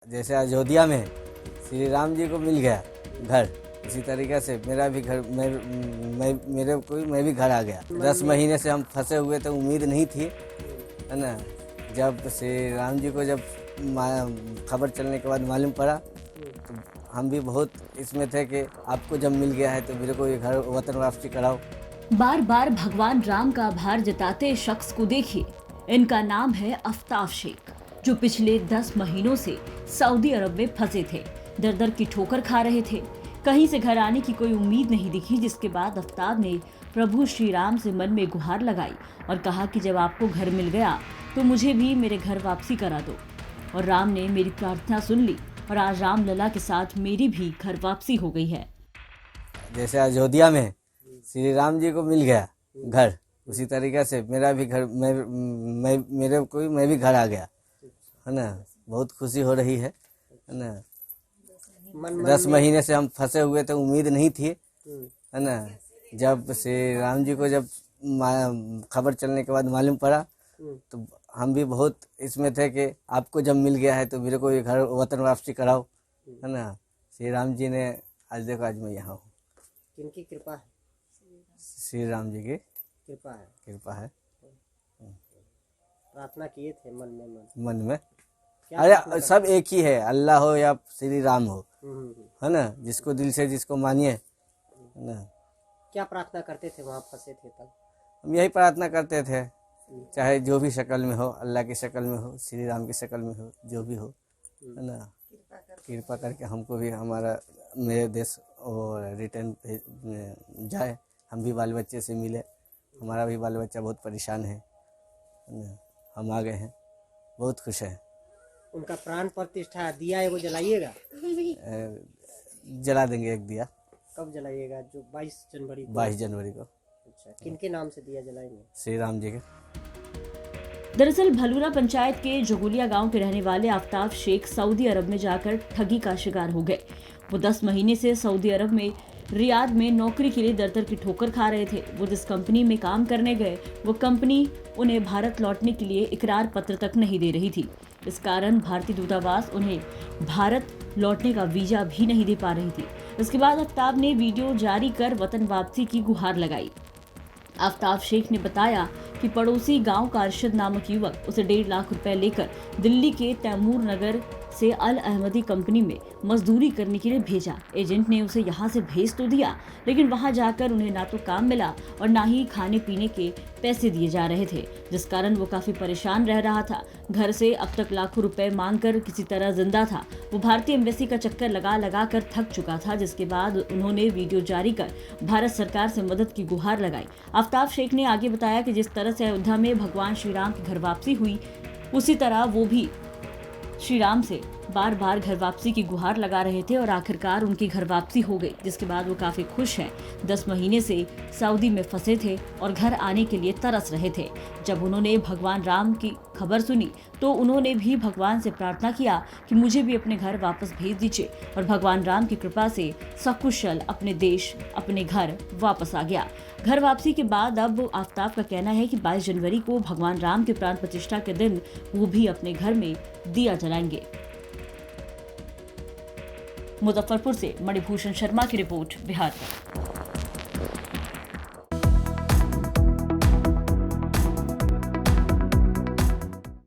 जैसे अयोध्या में श्री राम जी को मिल गया घर, इसी तरीके से मेरा भी घर मैं भी घर आ गया। 10 महीने से हम फंसे हुए थे, उम्मीद नहीं थी, है ना। जब श्री राम जी को जब खबर चलने के बाद मालूम पड़ा तो हम भी बहुत इसमें थे कि आपको जब मिल गया है तो मेरे को ये घर वतन वापसी कराओ। बार बार भगवान राम का आभार जताते शख्स को देखिए। इनका नाम है आफ्ताब शेख, जो पिछले 10 महीनों से सऊदी अरब में फंसे थे। दर दर की ठोकर खा रहे थे। कहीं से घर आने की कोई उम्मीद नहीं दिखी, जिसके बाद आफ्ताब ने प्रभु श्री राम से मन में गुहार लगाई और कहा कि जब आपको घर मिल गया तो मुझे भी मेरे घर वापसी करा दो। और राम ने मेरी प्रार्थना सुन ली और आज रामलला के साथ मेरी भी घर वापसी हो गई है। जैसे अयोध्या में श्री राम जी को मिल गया घर, उसी तरीके से मेरा भी घर मैं भी घर आ गया, है ना। बहुत खुशी हो रही है ना। 10 महीने से हम फंसे हुए थे, उम्मीद नहीं थी, है ना। जब श्री राम जी को जब खबर चलने के बाद मालूम पड़ा तो हम भी बहुत इसमें थे कि आपको जब मिल गया है तो मेरे को ये घर वतन वापसी कराओ, है ना। श्री राम जी ने आज देखो, आज मैं यहाँ हूँ। किनकी कृपा है? श्री राम जी की कृपा है। प्रार्थना किए थे मन में अरे सब एक ही है, अल्लाह हो या श्री राम हो, है ना। जिसको दिल से जिसको मानिए, है ना। क्या प्रार्थना करते थे वहाँ फंसे थे तब? हम यही प्रार्थना करते थे, चाहे जो भी शक्ल में हो, अल्लाह की शक्ल में हो, श्री राम की शक्ल में हो, जो भी हो, है ना। कृपा करके हमको भी हमारा मेरे देश और रिटर्न जाए, हम भी बाल बच्चे से मिले। हमारा भी बाल बच्चा बहुत परेशान है ना। हम आ गए हैं, बहुत खुश है। उनका प्राण प्रतिष्ठा दिया एगो जलाइएगा? जला देंगे एक दिया। कब जलाइएगा? जो 22 जनवरी को। 22 जनवरी को। अच्छा, किनके नाम से दिया जलाएंगे? श्री राम जी के। दरअसल भलूरा पंचायत के जोगुलिया गांव के रहने वाले आफ्ताब शेख सऊदी अरब में जाकर ठगी का शिकार हो गए। वो 10 महीने से सऊदी अरब में रियाद में नौकरी के लिए दर दर की ठोकर खा रहे थे। वो जिस कंपनी में काम करने गए, वो कंपनी उन्हें भारत लौटने के लिए इकरार पत्र तक नहीं दे रही थी। इस कारण भारतीय दूतावास उन्हें भारत लौटने का वीजा भी नहीं दे पा रही थी। इसके बाद आफ्ताब ने वीडियो जारी कर वतन वापसी की गुहार लगाई। आफ्ताब शेख ने बताया कि पड़ोसी गांव का अरशद नामक युवक उसे 1.5 लाख रुपए लेकर दिल्ली के तैमूर नगर से अल अहमदी कंपनी में मजदूरी करने के लिए भेजा। एजेंट ने उसे यहाँ से भेज तो दिया, लेकिन वहाँ जाकर उन्हें ना तो काम मिला और ना ही खाने पीने के पैसे दिए जा रहे थे, जिस कारण वो काफी परेशान रह रहा था। घर से अब तक लाखों रुपए मांगकर किसी तरह जिंदा था। वो भारतीय एम्बेसी का चक्कर लगा कर थक चुका था, जिसके बाद उन्होंने वीडियो जारी कर भारत सरकार से मदद की गुहार लगाई। आफ्ताब शेख ने आगे बताया कि जिस तरह से अयोध्या में भगवान श्री राम की घर वापसी हुई, उसी तरह वो भी श्री राम से बार बार घर वापसी की गुहार लगा रहे थे और आखिरकार उनकी घर वापसी हो गई, जिसके बाद वो काफी खुश हैं। 10 महीने से सऊदी में फंसे थे और घर आने के लिए तरस रहे थे। जब उन्होंने भगवान राम की खबर सुनी तो उन्होंने भी भगवान से प्रार्थना किया कि मुझे भी अपने घर वापस भेज दीजिए, और भगवान राम की कृपा से सकुशल अपने देश, अपने घर वापस आ गया। घर वापसी के बाद अब आफ्ताब का कहना है कि 22 जनवरी को भगवान राम के प्राण प्रतिष्ठा के दिन वो भी अपने घर में दिया जलाएंगे। मुजफ्फरपुर से मणिभूषण शर्मा की रिपोर्ट, बिहार।